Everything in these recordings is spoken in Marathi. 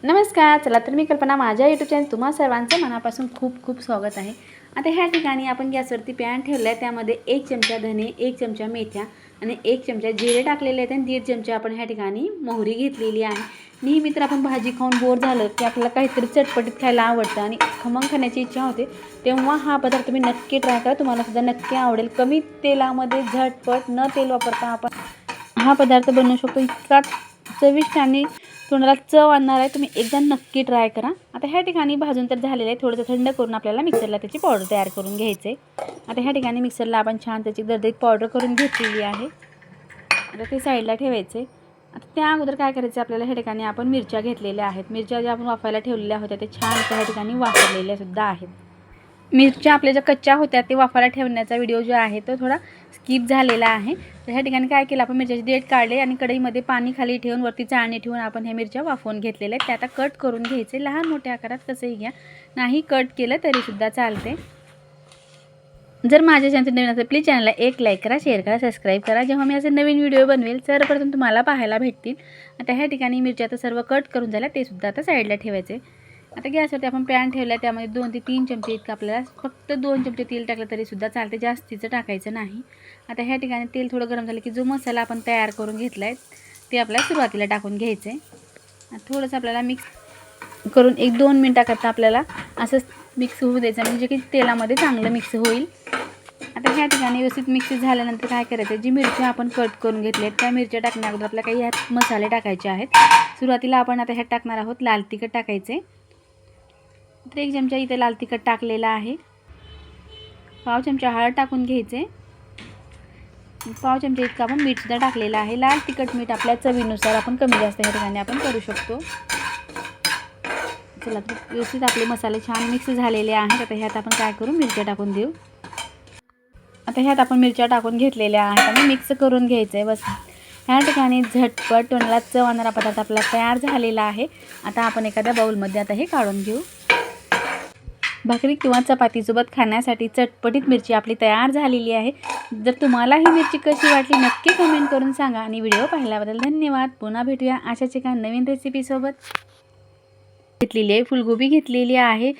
नमस्कार. चला तर मी कल्पना, माझ्या यूट्यूब चॅनल तुम्हा सर्वांचं मनापासून खूप खूप स्वागत आहे. आता ह्या ठिकाणी आपण गॅसवरती पॅन ठेवला आहे. त्यामध्ये 1 चमचा धने, 1 चमचा मेथ्या आणि 1 चमचा जिरे टाकलेले आहेत आणि 1.5 चमचा आपण ह्या ठिकाणी मोहरी घेतलेली आहे. नेहमी तर आपण भाजी खाऊन बोर झालं की आपल्याला काहीतरी चटपटीत खायला आवडतं आणि खमंग खाण्याची इच्छा होते, तेव्हा हा पदार्थ तुम्ही नक्की ट्राय करा. तुम्हाला सुद्धा नक्की आवडेल. कमी तेलामध्ये झटपट न तेल वापरता आपण हा पदार्थ बनवू शकतो. इतका चविष्ट आणि तोंडाला चव आणणार आहे. तुम्ही एकदा नक्की ट्राय करा. आता ह्या ठिकाणी भाजून तर झालेलं आहे. थोडंसं थंड करून आपल्याला मिक्सरला त्याची पावडर तयार करून घ्यायचं आहे. आता ह्या ठिकाणी मिक्सरला आपण छान त्याची दरदरीत पावडर करून घेतलेली आहे. आता ते साईडला ठेवायचे. आता त्या अगोदर काय करायचं, आपल्याला ह्या ठिकाणी आपण मिरच्या घेतलेल्या आहेत. मिरच्या ज्या आपण वाफायला ठेवलेल्या होत्या ते छान ह्या ठिकाणी वाफरलेल्या सुद्धा आहेत. मिरच्या आपल्या ज्या कच्च्या होत्या ते वाफायला ठेवण्याचा व्हिडिओ जो आहे तो थोडा स्किप झालेला आहे. तर ह्या ठिकाणी काय केलं, आपण मिरच्याचे देठ काढले आणि कढईमध्ये पाणी खाली ठेवून वरती चाळणी ठेवून आपण ह्या मिरच्या वाफवून घेतलेल्या आहेत. त्या आता कट करून घ्यायचे. लहान मोठ्या आकारात कसंही घ्या, नाही कट केलं तरीसुद्धा चालते. जर माझ्या चॅनल नवीन असेल प्लीज चॅनलला एक लाईक करा, शेअर करा, सबस्क्राईब करा. जेव्हा मी असे नवीन व्हिडिओ बनवेल सर्वप्रथम तुम्हाला पाहायला भेटतील. आता ह्या ठिकाणी मिरच्या आता सर्व कट करून झाल्या, ते सुद्धा आता साईडला ठेवायचे. आता गॅसवरती आपण पॅन ठेवला आहे. त्यामध्ये 2 ते 3 चमचे इतकं आपल्याला फक्त 2 चमचे तेल टाकलं तरीसुद्धा चालते, जास्तीचं टाकायचं नाही. आता ह्या ठिकाणी तेल थोडं गरम झालं की जो मसाला आपण तयार करून घेतला आहे ते आपल्याला सुरुवातीला टाकून घ्यायचं आहे. थोडंसं आपल्याला मिक्स करून 1-2 मिनटाकरता आपल्याला असं मिक्स होऊ द्यायचं, म्हणजे की तेलामध्ये चांगलं मिक्स होईल. आता ह्या ठिकाणी व्यवस्थित मिक्स झाल्यानंतर काय करायचं, जी मिरच्या आपण कट करून घेतल्या आहेत त्या मिरच्या टाकण्या अगोदर आपल्याला काही ह्यात मसाले टाकायचे आहेत. सुरुवातीला आपण आता ह्यात टाकणार आहोत लाल तिखट टाकायचे. तर 1 चमचा इथे लाल तिखट टाकलेला आहे. पाव चमचा हळद टाकून घ्यायचे. पाव चमचा इतका आपण मीठसुद्धा टाकलेला आहे. लाल तिखट मीठ आपल्या चवीनुसार आपण कमी जास्त ह्या ठिकाणी आपण करू शकतो. चला तर व्यवस्थित आपले मसाले छान मिक्स झालेले आहेत. आता ह्यात आपण काय करू, मिरच्या टाकून देऊ. आता ह्यात आपण मिरच्या टाकून घेतलेल्या आहेत आणि मिक्स करून घ्यायचं आहे. बस ह्या ठिकाणी झटपट तोंडाला चव आणणारा पदार्थ आपला तयार झालेला आहे. आता आपण एखाद्या बाउलमध्ये आता हे काढून घेऊ. भाकरी किंवा चपातीसोबत खाण्यासाठी चटपटीत मिरची आपली तयार झालेली आहे. जर तुम्हाला ही मिरची कशी वाटली नक्की कमेंट करून सांगा आणि व्हिडिओ पाहिल्याबद्दल धन्यवाद. पुन्हा भेटूया अशाच एका नवीन रेसिपीसोबत. घेतलेली आहे फुलगोबी घेतलेली आहे.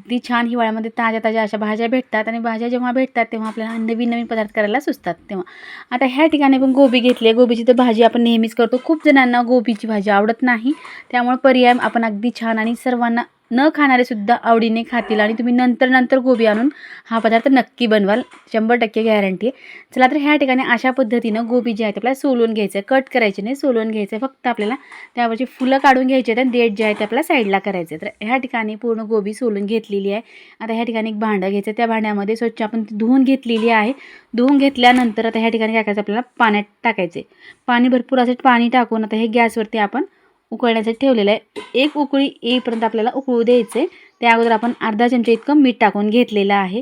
ती छान हिवाळ्यामध्ये ताज्या ताज्या अशा भाज्या भेटतात आणि भाज्या जेव्हा भेटतात तेव्हा आपल्याला नवीन नवीन पदार्थ करायला सुचतात. तेव्हा आता ह्या ठिकाणी आपण गोबी घेतली आहे. गोबीची तर भाजी आपण नेहमीच करतो. खूप जणांना गोबीची भाजी आवडत नाही, त्यामुळे पर्याय आपण अगदी छान आणि सर्वांना न खाणारे सुद्धा आवडीने खातील आणि तुम्ही नंतर गोबी आणून हा पदार्थ नक्की बनवाल, 100% गॅरंटी आहे. चला तर ह्या ठिकाणी अशा पद्धतीनं गोबी जी आहे आपल्याला सोलून घ्यायचं आहे. कट करायचे नाही, सोलून घ्यायचं आहे. फक्त आपल्याला त्यावरची फुलं काढून घ्यायची आहेत आणि देठ जे आहे ते आपल्याला साईडला करायचं आहे. तर ह्या ठिकाणी पूर्ण गोबी सोलून घेतलेली आहे. आता ह्या ठिकाणी एक भांडं घ्यायचं. त्या भांड्यामध्ये स्वच्छ आपण धुवून घेतलेली आहे. धुवून घेतल्यानंतर आता ह्या ठिकाणी काय करायचं, आपल्याला पाण्यात टाकायचे. पाणी भरपूर असं पाणी टाकून आता हे गॅसवरती आपण उकळण्यासाठी ठेवलेलं आहे. एक उकळी येईपर्यंत आपल्याला उकळू द्यायचे. त्या अगोदर आपण अर्धा चमचा इतकं मीठ टाकून घेतलेलं आहे.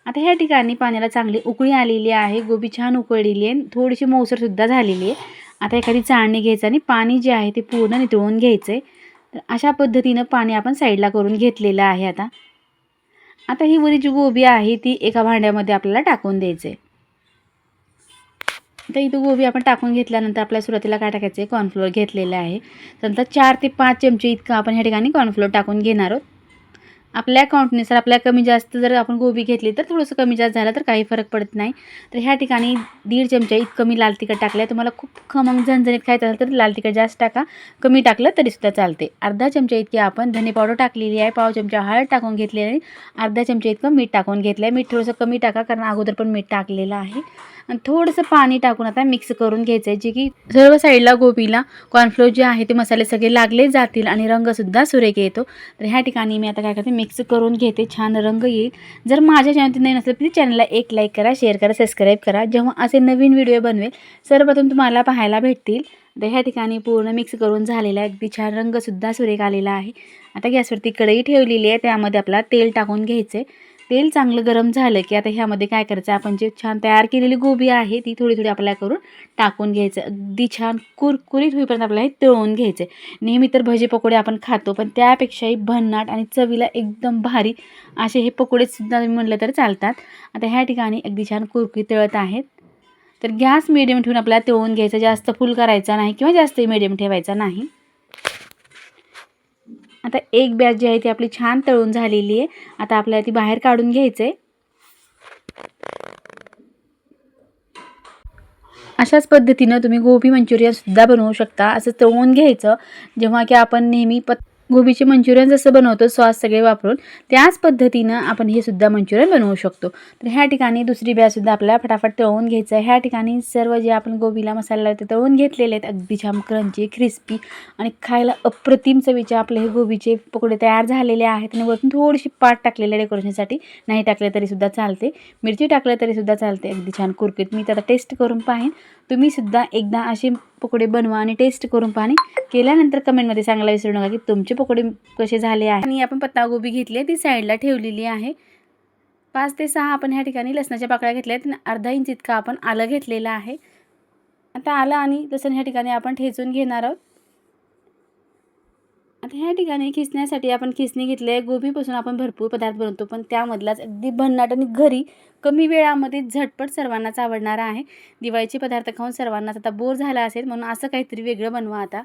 आता ह्या ठिकाणी पाण्याला चांगली उकळी आलेली आहे. गोबी छान उकळलेली आहे, थोडीशी मऊसरसुद्धा झालेली आहे. आता एखादी चाळणी घ्यायचं आणि पाणी जे आहे ते पूर्ण नितळून घ्यायचं आहे. तर अशा पद्धतीनं पाणी आपण साईडला करून घेतलेलं आहे. आता ही वरी जी गोबी आहे ती एका भांड्यामध्ये आपल्याला टाकून द्यायचं आहे. तर इथं गोबी आपण टाकून घेतल्यानंतर आपल्या सुरुवातीला काय टाकायचं आहे, कॉर्नफ्लोअर घेतलेलं आहे. नंतर 4 ते 5 चमचे इतकं आपण ह्या ठिकाणी कॉर्नफ्लोअर टाकून घेणार आहोत. आपल्या अकाउंटनुसार आपल्या कमी जास्त जर आपण गोबी घेतली तर थोडंसं कमी जास्त झालं तर काही फरक पडत नाही. तर ह्या ठिकाणी 1.5 चमचा इतकं मी लाल तिखट टाकलं आहे. तुम्हाला खूप खमंग झणझणीत खायचं असेल तर लाल तिखट जास्त टाका, कमी टाकलं तरीसुद्धा चालते. अर्धा चमचा इतकी आपण धने पावडर टाकलेली आहे. पाव चमचा हळद टाकून घेतलेली आहे. अर्धा चमचा इतकं मीठ टाकून घेतलं आहे. मीठ थोडंसं कमी टाका कारण अगोदर पण मीठ टाकलेलं आहे. आणि थोडंसं पाणी टाकून आता मिक्स करून घ्यायचं आहे, जे की सर्व साईडला गोबीला कॉर्नफ्लोअर जे आहे ते मसाले सगळे लागले जातील आणि रंगसुद्धा सुरेख येतो. तर ह्या ठिकाणी मी आता काय करते, मिक्स करून घेते, छान रंग येईल. जर माझ्या चॅनलवर नवीन असेल प्लीज चॅनलला एक लाईक करा, शेअर करा, सबस्क्राईब करा. जेव्हा असे नवीन व्हिडिओ बनवेल सर्वप्रथम तुम्हाला पाहायला भेटतील. तर ह्या ठिकाणी पूर्ण मिक्स करून झालेला आहे. अगदी छान रंगसुद्धा सुरेख आलेला आहे. आता गॅसवरती कढई ठेवलेली आहे, त्यामध्ये आपल्याला तेल टाकून घ्यायचं आहे. तेल चांगलं गरम झालं की आता ह्यामध्ये काय करायचं, आपण जे छान तयार केलेली गोबी आहे ती थोडी थोडी आपल्याला करून टाकून घ्यायचं. अगदी छान कुरकुरीत होईपर्यंत आपल्याला हे तळून घ्यायचं आहे. नेहमी तर भजी पकोडे आपण खातो, पण त्यापेक्षाही भन्नाट आणि चवीला एकदम भारी असे हे पकोडेसुद्धा म्हटलं तर चालतात. आता ह्या ठिकाणी अगदी छान कुरकुरीत तळत आहेत. तर गॅस मिडियम ठेवून आपल्याला तळून घ्यायचं, जास्त फुल करायचा नाही किंवा जास्त मिडियम ठेवायचा नाही. आता एक बॅच जी आहे ती आपली छान तळून झालेली आहे. आता आपल्याला ती बाहेर काढून घ्यायचं आहे. अशाच पद्धतीनं तुम्ही गोबी मंचुरियनसुद्धा बनवू शकता. असं तळून घ्यायचं, जेव्हा की आपण नेहमी गोबीचे मंचुरियन जसं बनवतो सॉस सगळे वापरून, त्याच पद्धतीनं आपण हे सुद्धा मंचुरियन बनवू शकतो. तर ह्या ठिकाणी दुसरी बॅचसुद्धा आपल्याला फटाफट तळून घ्यायचं आहे. ह्या ठिकाणी सर्व जे आपण गोबीला मसाला लावतो तळून घेतलेले आहेत, अगदी छान क्रंची, क्रिस्पी आणि खायला अप्रतिम चवीचे आपले हे गोबीचे पकोडे तयार झालेले आहेत. आणि वरतून थोडीशी पाट टाकलेली डेकोरेशनसाठी, नाही टाकले तरीसुद्धा चालते, मिरची टाकलं तरीसुद्धा चालते. अगदी छान कुरकुरीत. मी तर आता टेस्ट करून पाहीन, तुम्हीसुद्धा एकदा असे पकोडे बनवा आणि टेस्ट करून पाहा. केल्यानंतर कमेंटमध्ये सांगायला विसरू नका की तुमचे पकोडे कसे झाले आहे. आणि आपण पत्तागोबी घेतली आहे, ती साईडला ठेवलेली आहे. 5 ते 6 आपण ह्या ठिकाणी लसणाच्या पाकळ्या घेतल्या आहेत. अर्धा इंच इतका आपण आलं घेतलेलं आहे. आता आलं आणि लसूण ह्या ठिकाणी आपण ठेचून घेणार आहोत. आता ह्या ठिकाणी खिसण्यासाठी आपण खिसणी घेतली आहे. गोबीपासून आपण भरपूर पदार्थ बनवतो, पण त्यामधलाच अगदी भन्नाट आणि घरी कमी वेळामध्ये झटपट सर्वांनाच आवडणारा आहे. दिवाळीचे पदार्थ खाऊन सर्वांनाच आता बोर झाला असेल, म्हणून असं काहीतरी वेगळं बनवा आता.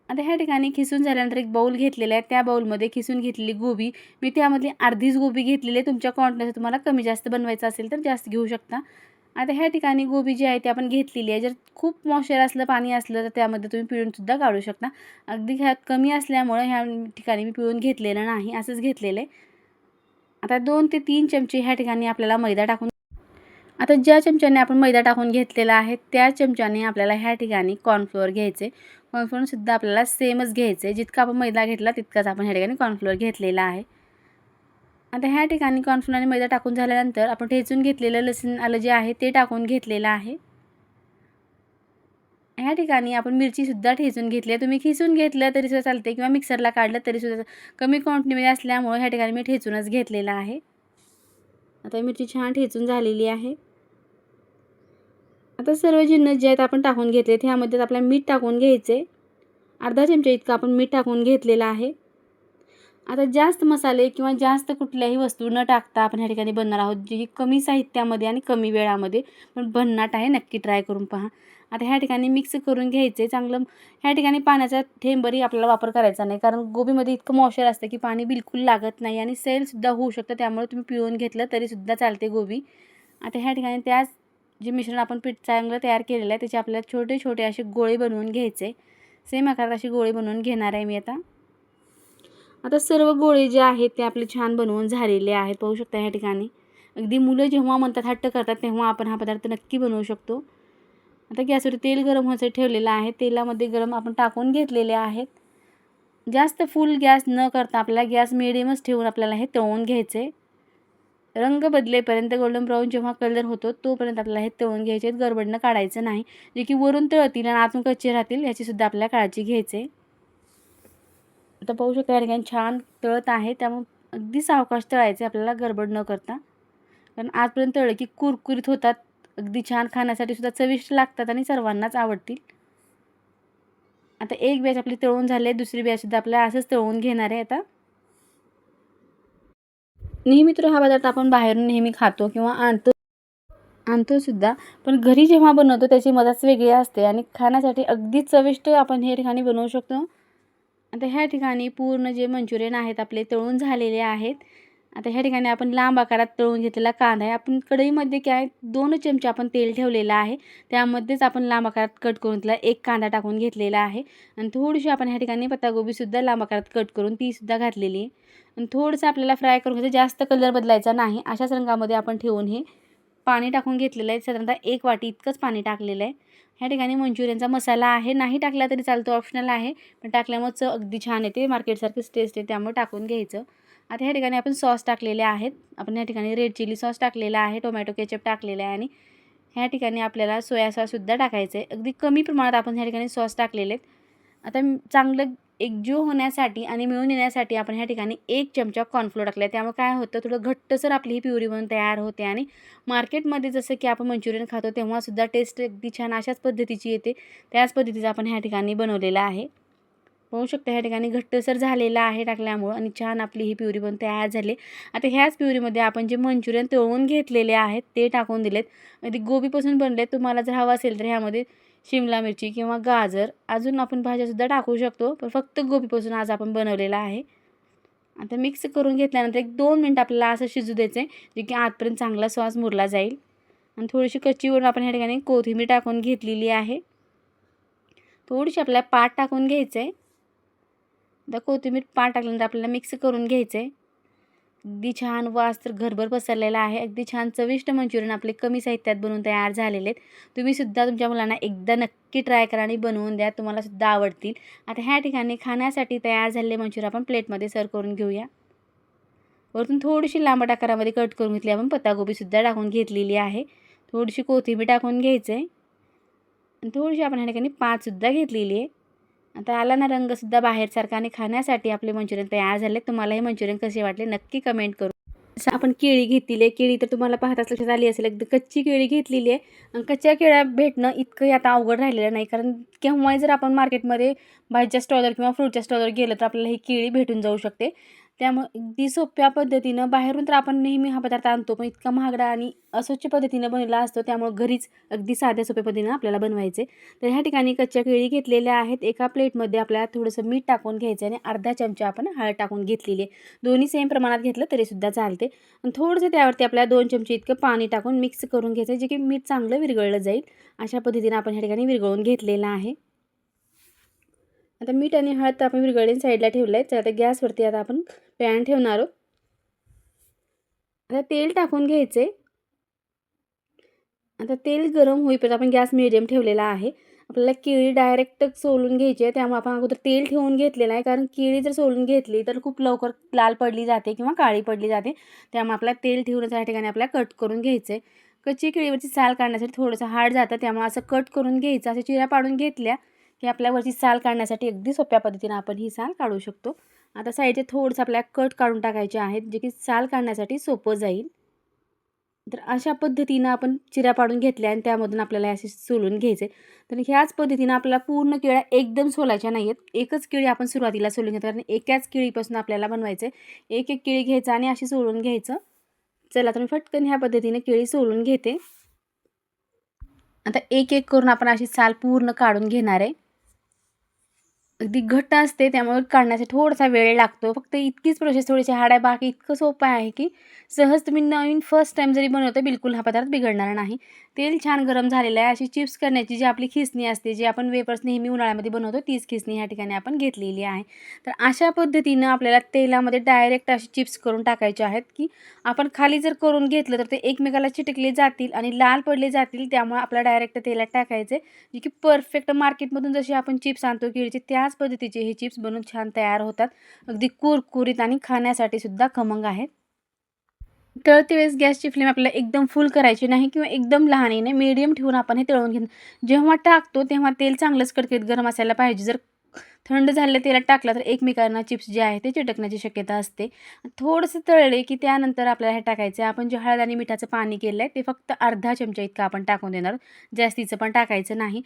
आता ह्या ठिकाणी खिसून झाल्यानंतर एक बाउल घेतलेला आहे. त्या बाउलमध्ये खिसून घेतलेली गोबी, मी त्यामधली अर्धीच गोबी घेतलेली आहे. तुमच्या क्वांटिटीनुसार तुम्हाला कमी जास्त बनवायचं असेल तर जास्त घेऊ शकता. आता ह्या ठिकाणी गोबी जी आहे ती आपण घेतलेली आहे. जर खूप मॉइश्चर असलं, पाणी असलं तर त्यामध्ये तुम्ही पिळूनसुद्धा काढू शकता. अगदी ह्यात कमी असल्यामुळे ह्या ठिकाणी मी पिळून घेतलेलं नाही, असंच घेतलेलं आहे. आता 2 ते 3 चमचे ह्या ठिकाणी आपल्याला मैदा टाकून, आता ज्या चमच्याने आपण मैदा टाकून घेतलेला आहे त्या चमच्याने आपल्याला ह्या ठिकाणी कॉर्नफ्लोअर घ्यायचे. कॉर्नफ्लोअरसुद्धा आपल्याला सेमच घ्यायचं आहे. जितका आपण मैदा घेतला तितकाच आपण ह्या ठिकाणी कॉर्नफ्लोअर घेतलेला आहे. आता ह्या ठिकाणी कॉर्नफ्लोअर आणि मैदा टाकून झाल्यानंतर आपण ठेचून घेतलेलं लसूण आलं जे आहे ते टाकून घेतलेलं आहे. ह्या ठिकाणी आपण मिरचीसुद्धा ठेचून घेतली आहे. तुम्ही खिसून घेतलं तरीसुद्धा चालते किंवा मिक्सरला काढलं तरीसुद्धा. कमी क्वांटिटीमध्ये असल्यामुळे ह्या ठिकाणी मी ठेचूनच घेतलेलं आहे. आता मिरची छान ठेचून झालेली आहे. आता सर्व जिन्नस जे आहेत आपण टाकून घेतले, ह्यामध्ये आपल्याला मीठ टाकून घ्यायचे. अर्धा चमचा इतकं आपण मीठ टाकून घेतलेलं आहे. आता जास्त मसाले किंवा जास्त कुठल्याही वस्तू न टाकता आपण ह्या ठिकाणी बनणार आहोत, जी कमी साहित्यामध्ये आणि कमी वेळामध्ये पण भन्नाट आहे. नक्की ट्राय करून पहा. आता ह्या ठिकाणी मिक्स करून घ्यायचे चांगलं. ह्या ठिकाणी पाण्याचा थेंबही आपल्याला वापर करायचा नाही, कारण गोबीमध्ये इतकं मॉइश्चर असतं की पाणी बिलकुल लागत नाही आणि सैलसुद्धा होऊ शकतं. त्यामुळे तुम्ही पिळून घेतलं तरीसुद्धा चालते गोबी. आता ह्या ठिकाणी त्याच जे मिश्रण आपण पीठ चांगलं तयार केलेलं आहे त्याचे आपल्याला छोटे छोटे असे गोळे बनवून घ्यायचे. सेम आकारात अशी गोळे बनवून घेणार आहे मी आता. आता सर्व गोळे जे आहेत ते आपले छान बनवून झालेले आहेत, पाहू शकता ह्या ठिकाणी. अगदी मुलं जेव्हा म्हणतात, हट्ट करतात, तेव्हा आपण हा पदार्थ नक्की बनवू शकतो. आता गॅसवर तेल गरम व्हायचं ठेवलेलं आहे. तेलामध्ये गरम आपण टाकून घेतलेले आहेत. जास्त फुल गॅस न करता आपल्याला गॅस मिडियमच ठेवून आपल्याला हे तळून घ्यायचे. रंग बदलेपर्यंत, गोल्डन ब्राऊन जेव्हा कलर होतो तोपर्यंत आपल्याला हे तळून घ्यायचे. गडबडनं काढायचं नाही, जे की वरून तळतील आणि आतून कच्चे राहतील याचीसुद्धा आपल्याला काळजी घ्यायची. आता पाहू शकता या ठिकाणी छान तळत आहे, त्यामुळे अगदी सावकाश तळायचे आपल्याला, गडबड न करता. कारण आजपर्यंत तळले की कुरकुरीत होतात, अगदी छान, खाण्यासाठी सुद्धा चविष्ट लागतात आणि सर्वांनाच आवडतील. आता एक बॅच आपली तळून झाली, दुसरी बॅचसुद्धा आपल्याला असंच तळून घेणार आहे. आता नेहमी तर हा पदार्थ आपण बाहेरून नेहमी खातो किंवा आणतो सुद्धा, पण घरी जेव्हा बनवतो त्याची मजाच वेगळी असते आणि खाण्यासाठी अगदी चविष्ट आपण हे ठिकाणी बनवू शकतो. आता ह्या ठिकाणी पूर्ण जे मंचुरियन आहेत आपले तळून झालेले आहेत. आता ह्या ठिकाणी आपण लांब आकारात तळून घेतलेला कांदा आहे. आपण कढईमध्ये काय 2 चमचे आपण तेल ठेवलेलं आहे, त्यामध्येच आपण लांब आकारात कट करून त्याला एक कांदा टाकून घेतलेला आहे. आणि थोडीशी आपण ह्या ठिकाणी पत्तागोबीसुद्धा लांब आकारात कट करून तीसुद्धा घातलेली आहे. आणि थोडंसं आपल्याला फ्राय करून घ्यायचं, जास्त कलर बदलायचा नाही. अशाच रंगामध्ये आपण ठेवून हे पाणी टाकून घेतलेलं आहे. साधारणतः 1 वाटी इतकंच पाणी टाकलेलं आहे. ह्या ठिकाणी मंचुरियनचा मसाला आहे, नाही टाकला तरी चालतो, ऑप्शनल आहे, पण टाकल्यामुळे चव अगदी छान येते, मार्केटसारखीच टेस्ट आहे, त्यामुळे टाकून घ्यायचं. आता ह्या ठिकाणी आपण सॉस टाकलेले आहेत. आपण ह्या ठिकाणी रेड चिली सॉस टाकलेला आहे, टोमॅटो केचप टाकलेला आहे आणि ह्या ठिकाणी आपल्याला सोया सॉससुद्धा टाकायचं आहे. अगदी कमी प्रमाणात आपण ह्या ठिकाणी सॉस टाकलेले आहेत. आता चांगलं एकजीव होण्यासाठी आणि मिळून येण्यासाठी आपण ह्या ठिकाणी 1 चमचा कॉर्नफ्लोअर टाकला आहे. त्यामुळे काय होतं, थोडं घट्टसर आपली ही प्युरी बनून तयार होते आणि मार्केटमध्ये जसं की आपण मंचुरियन खातो तेव्हासुद्धा टेस्ट अगदी छान अशाच पद्धतीची येते. त्याच पद्धतीचं आपण ह्या ठिकाणी बनवलेलं आहे. पाहू शकता ह्या ठिकाणी घट्टसर झालेलं आहे टाकल्यामुळं आणि छान आपली ही प्युरी बनून तयार झाली. आता ह्याच प्युरीमध्ये आपण जे मंचुरियन तळून घेतलेले आहेत ते टाकून दिलेत. अगदी गोबीपासून बनले. तुम्हाला जर हवं असेल तर ह्यामध्ये शिमला मिरची किंवा गाजर, अजून आपण भाज्यासुद्धा टाकू शकतो, पण फक्त गोबीपासून आज आपण बनवलेला आहे. आता मिक्स करून घेतल्यानंतर एक 2 मिनिट आपल्याला असं शिजू द्यायचं आहे, जे की आतपर्यंत चांगला सॉस मुरला जाईल. आणि थोडीशी कच्ची वरून आपण ह्या ठिकाणी कोथिंबीर टाकून घेतलेली आहे. थोडीशी आपल्याला पाट टाकून घ्यायचं आहे. आता कोथिंबीर पाट टाकल्यानंतर आपल्याला मिक्स करून घ्यायचं आहे. अगदी छान वास तर घरभर पसरलेला आहे. अगदी छान चविष्ट मंचुरियन आपले कमी साहित्यात बनवून तयार झालेले आहेत. तुम्हीसुद्धा तुमच्या मुलांना एकदा नक्की ट्राय करा आणि बनवून द्या, तुम्हालासुद्धा आवडतील. आता ह्या ठिकाणी खाण्यासाठी तयार झालेले मंचुरियन आपण प्लेटमध्ये सर्व करून घेऊया. वरतून थोडीशी लांबट आकारामध्ये कट करून घेतली, आपण पत्ताकोबीसुद्धा टाकून घेतलेली आहे. थोडीशी कोथिंबीर टाकून घ्यायचं आहे आणि थोडीशी आपण ह्या ठिकाणी पातसुद्धा घेतलेली आहे. आता आला ना रंगसुद्धा बाहेरसारखा आणि खाण्यासाठी आपले मंचुरियन तयार झाले. तुम्हाला हे मंचुरियन कसे वाटले नक्की कमेंट करू. जसं आपण केळी घेतलेली आहे, केळी तर तुम्हाला पाहताच लक्षात आली असेल, अगदी कच्ची केळी घेतलेली आहे. आणि कच्च्या केळ्या भेटणं इतकंही आता अवघड राहिलेलं नाही, कारण केव्हाही जर आपण मार्केटमध्ये भाजीच्या स्टॉलवर किंवा फ्रूटच्या स्टॉलवर गेलं तर आपल्याला ही केळी भेटून जाऊ शकते. त्यामुळे अगदी सोप्या पद्धतीनं, बाहेरून तर आपण नेहमी हा पदार्थ आणतो, पण इतका महागडा आणि अस्वच्छ पद्धतीनं बनवला असतो, त्यामुळे घरीच अगदी साध्या सोप्या पद्धतीनं आपल्याला बनवायचे. तर ह्या ठिकाणी कच्च्या केळी घेतलेल्या आहेत. एका प्लेटमध्ये आपल्याला थोडंसं मीठ टाकून घ्यायचं आणि अर्धा चमचा आपण हळद टाकून घेतलेली आहे. दोन्ही सेम प्रमाणात घेतलं तरीसुद्धा चालते. आणि थोडंसं त्यावरती आपल्याला 2 चमचे इतकं पाणी टाकून मिक्स करून घ्यायचं, जे की मीठ चांगलं विरघळलं जाईल. अशा पद्धतीनं आपण ह्या ठिकाणी विरघळून घेतलेलं आहे. आता मीठ आणि हळद तर आपण विरघळून साईडला ठेवलं आहे. तर आता गॅसवरती आता आपण पॅन ठेवणार आहोत. आता तेल टाकून घ्यायचे. आता तेल गरम होईपर्यंत आपण गॅस मिडियम ठेवलेला आहे. आपल्याला केळी डायरेक्ट सोलून घ्यायची आहे, त्यामुळे आपण अगोदर तेल ठेवून घेतलेलं आहे, कारण केळी जर सोलून घेतली तर खूप लवकर लाल पडली जाते किंवा काळी पडली जाते. त्यामुळे आपल्याला तेल ठेवूनच या ठिकाणी आपल्याला कट करून घ्यायचं आहे. कच्ची केळीवरची साल काढण्यासाठी थोडंसं हार्ड जातं, त्यामुळे असं कट करून घ्यायचं. अशा चिऱ्या पाडून घेतल्या की आपल्यावरची साल काढण्यासाठी अगदी सोप्या पद्धतीने आपण ही साल काढू शकतो. आता साईडचे थोडंसं आपल्याला कट काढून टाकायचे आहेत, जे की साल काढण्यासाठी सोपं जाईल. तर अशा पद्धतीनं आपण चिऱ्या पाडून घेतल्या आणि त्यामधून आपल्याला असे सोलून घ्यायचे. तर ह्याच पद्धतीनं आपल्याला पूर्ण केळ्या एकदम सोलायच्या नाही आहेत. एकच केळी आपण सुरुवातीला सोलून घेतो, कारण एकाच केळीपासून आपल्याला बनवायचं आहे. एक एक केळी घ्यायचं आणि अशी सोलून घ्यायचं. चला तर मी फटकन ह्या पद्धतीने केळी सोलून घेते. आता एक एक करून आपण अशी साल पूर्ण काढून घेणार आहे. अगदी घट्ट असते, त्यामुळे काढण्यासाठी थोडासा वेळ लागतो. फक्त इतकीच प्रोसेस थोडीशी हार्ड आहे. बाकी इतकं सोपं आहे की सहज तुम्ही नवीन फर्स्ट टाईम जरी बनवता बिलकुल हा पदार्थ बिघडणार नाही. तेल छान गरम झालेलं आहे. अशी चिप्स करण्याची जी आपली खिसणी असते, जी आपण वेफर्स नेहमी उन्हाळ्यामध्ये बनवतो, तीच खिसणी ह्या ठिकाणी आपण घेतलेली आहे. तर अशा पद्धतीनं आपल्याला तेलामध्ये डायरेक्ट अशी चिप्स करून टाकायचे आहेत, की आपण खाली जर करून घेतलं तर ते एकमेकाला चिटकले जातील आणि लाल पडले जातील. त्यामुळे आपल्याला डायरेक्ट तेलात टाकायचे, जे की परफेक्ट मार्केटमधून जशी आपण चिप्स आणतो केळीचे, त्याच पद्धतीचे हे चिप्स बनून छान तयार होतात. अगदी कुरकुरीत आणि खाण्यासाठी सुद्धा खमंग आहेत. तळते वेळेस गॅसची फ्लेम आपल्याला एकदम फुल करायची नाही किंवा एकदम लहानही नाही, मीडियम ठेवून आपण हे तळून घेऊ. जेव्हा टाकतो तेव्हा तेल चांगलंच कडकडीत गरम असायला पाहिजे. जर थंड झालेल्या तेलात टाकला तर एकमेकांना चिप्स जे आहे ते चिटकण्याची शक्यता असते. थोडंसं तळले की त्यानंतर आपल्याला हे टाकायचं आहे. आपण जे हळद आणि मिठाचं पाणी केलं आहे ते फक्त अर्धा चमचा इतकं आपण टाकून देणार, जास्तीचं पण टाकायचं नाही.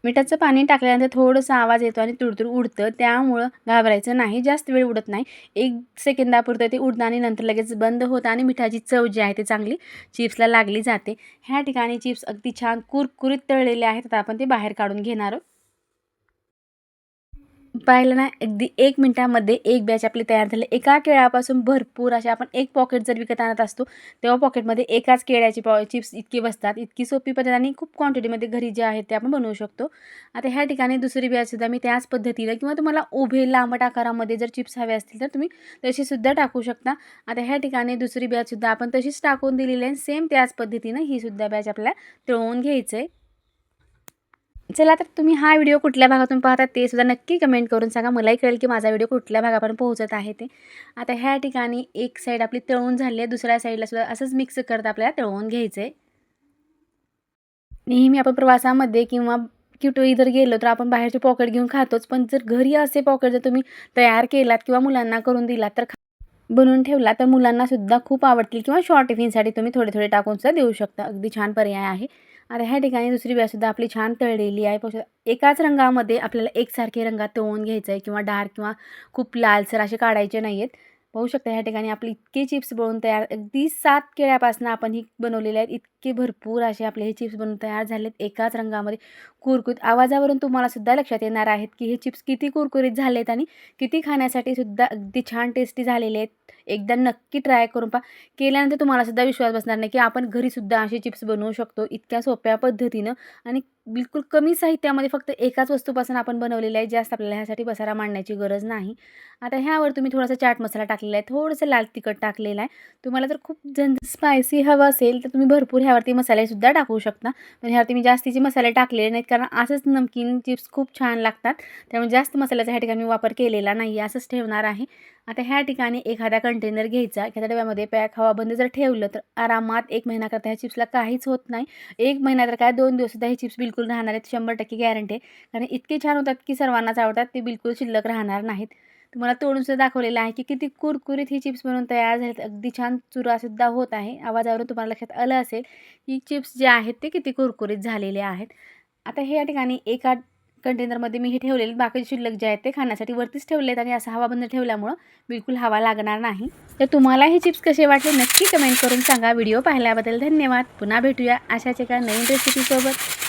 मिठाचं पाणी टाकल्यानंतर थोडंसं आवाज येतो आणि तुडतुड उडतं, त्यामुळं घाबरायचं नाही. जास्त वेळ उडत नाही, 1 सेकंदापुरतं ते उडतं आणि नंतर लगेच बंद होतं आणि मिठाची चव जी आहे ती चांगली चिप्सला लागली जाते. ह्या ठिकाणी चिप्स अगदी छान कुरकुरीत तळलेले आहेत. आता आपण ते बाहेर काढून घेणार आहोत. पाहिलं ना, अगदी 1 मिनिटामध्ये एक बॅच आपली तयार झाली. एका केळ्यापासून भरपूर अशा आपण एक पॉकेट जर विकत आणत असतो, तेव्हा पॉकेटमध्ये एकाच केळ्याची चिप्स इतकी बसतात. इतकी सोपी पद्धत आणि खूप क्वांटिटीमध्ये घरी जे आहेत ते आपण बनवू शकतो. आता ह्या ठिकाणी दुसरी बॅचसुद्धा मी त्याच पद्धतीनं किंवा तुम्हाला उभे लांबट आकारामध्ये जर चिप्स हवे असतील तर तुम्ही तसेसुद्धा टाकू शकता. आता ह्या ठिकाणी दुसरी बॅचसुद्धा आपण तशीच टाकून दिलेली आहे. सेम त्याच पद्धतीनं ही सुद्धा बॅच आपल्याला तळवून घ्यायचं आहे. चला तर तुम्ही हा व्हिडिओ कुठल्या भागातून पाहता ते सुद्धा नक्की कमेंट करून सांगा. मलाही कळेल की माझा व्हिडिओ कुठल्या भागापर्यंत पोहोचत आहे ते. आता ह्या ठिकाणी एक साईड आपली तळून झाली आहे, दुसऱ्या साईडला सुद्धा असंच मिक्स करत आपल्याला तळवून घ्यायचं आहे. नेहमी आपण प्रवासामध्ये किंवा कुठेही जर गेलो तर आपण बाहेरचे पॉकेट घेऊन खातोच. पण जर घरी असे पॉकेट जर तुम्ही तयार केलात किंवा मुलांना करून दिलात तर बनवून ठेवला तर मुलांनासुद्धा खूप आवडतील किंवा शॉर्ट टिफिनसाठी तुम्ही थोडे थोडे टाकूनसुद्धा देऊ शकता. अगदी छान पर्याय आहे. आता ह्या ठिकाणी दुसरी बॅचसुद्धा आपली छान तळलेली आहे. एकाच रंगामध्ये आपल्याला एकसारखे रंगात तळून घ्यायचं आहे किंवा डार्क किंवा खूप लालसर असे काढायचे नाही पाहू शकता ह्या ठिकाणी आपली इतके चिप्स बनवून तयार. अगदी 7 केळ्यापासून आपण ही बनवलेले आहेत. इतके भरपूर असे आपले हे चिप्स बनून तयार झालेत एकाच रंगामध्ये कुरकुरीत. आवाजावरून तुम्हाला सुद्धा लक्षात येणार आहेत की हे चिप्स किती कुरकुरीत झालेत आणि किती खाण्यासाठी सुद्धा अगदी छान टेस्टी झालेले आहेत. एकदा नक्की ट्राय करून पहा. केल्यानंतर तुम्हाला सुद्धा विश्वास बसणार नाही की आपण घरीसुद्धा असे चिप्स बनवू शकतो इतक्या सोप्या पद्धतीनं आणि बिलकुल कमी साहित्यामध्ये फक्त एकाच वस्तूपासून आपण बनवलेलं आहे. जास्त आपल्याला ह्यासाठी पसारा मांडण्याची गरज नाही. आता ह्यावर तुम्ही थोडासा चाट मसाला टाकलेला आहे, थोडंसं लाल तिखट टाकलेलं आहे. तुम्हाला जर खूप स्पायसी हवं असेल तर तुम्ही भरपूर ह्यावरती मसालेसुद्धा टाकू शकता. पण ह्यावरती मी जास्तीचे मसाले टाकलेले नाहीत कारण असंच नमकीन चिप्स खूप छान लागतात. त्यामुळे जास्त मसाल्याचा ह्या ठिकाणी मी वापर केलेला नाही, असंच ठेवणार आहे. आता ह्या ठिकाणी एखादा कंटेनर घ्यायचा, एखाद्या डब्यामध्ये पॅक हवाबंद जर ठेवलं तर आरामात 1 महिना करता ह्या चिप्सला काहीच होत नाही. 1 महिना तर काय 2 दिवससुद्धा हे चिप्स बिलकुल राहणार आहेत, 100% गॅरंटी आहे. कारण इतके छान होतात की सर्वांनाच आवडतात, ते बिलकुल शिल्लक राहणार नाहीत. तुम्हाला तोडूनसुद्धा दाखवलेलं आहे की किती कुरकुरीत ही चिप्स बनवून तयार झालेत. अगदी छान चुरासुद्धा होत आहे. आवाजावरून तुम्हाला लक्षात आलं असेल की चिप्स जे आहेत ते किती कुरकुरीत झालेले आहेत. आता हे या ठिकाणी एका कंटेनरमध्ये मी हे ठेवलेले, बाकीचे शिल्लक जे आहेत ते खाण्यासाठी वरतीच ठेवले आहेत आणि असं हवाबंद ठेवल्यामुळं बिलकुल हवा लागणार नाही. तर तुम्हाला हे चिप्स कसे वाटले नक्की कमेंट करून सांगा. व्हिडिओ पाहिल्याबद्दल धन्यवाद. पुन्हा भेटूया अशाच एका नवीन रेसिपीसोबत.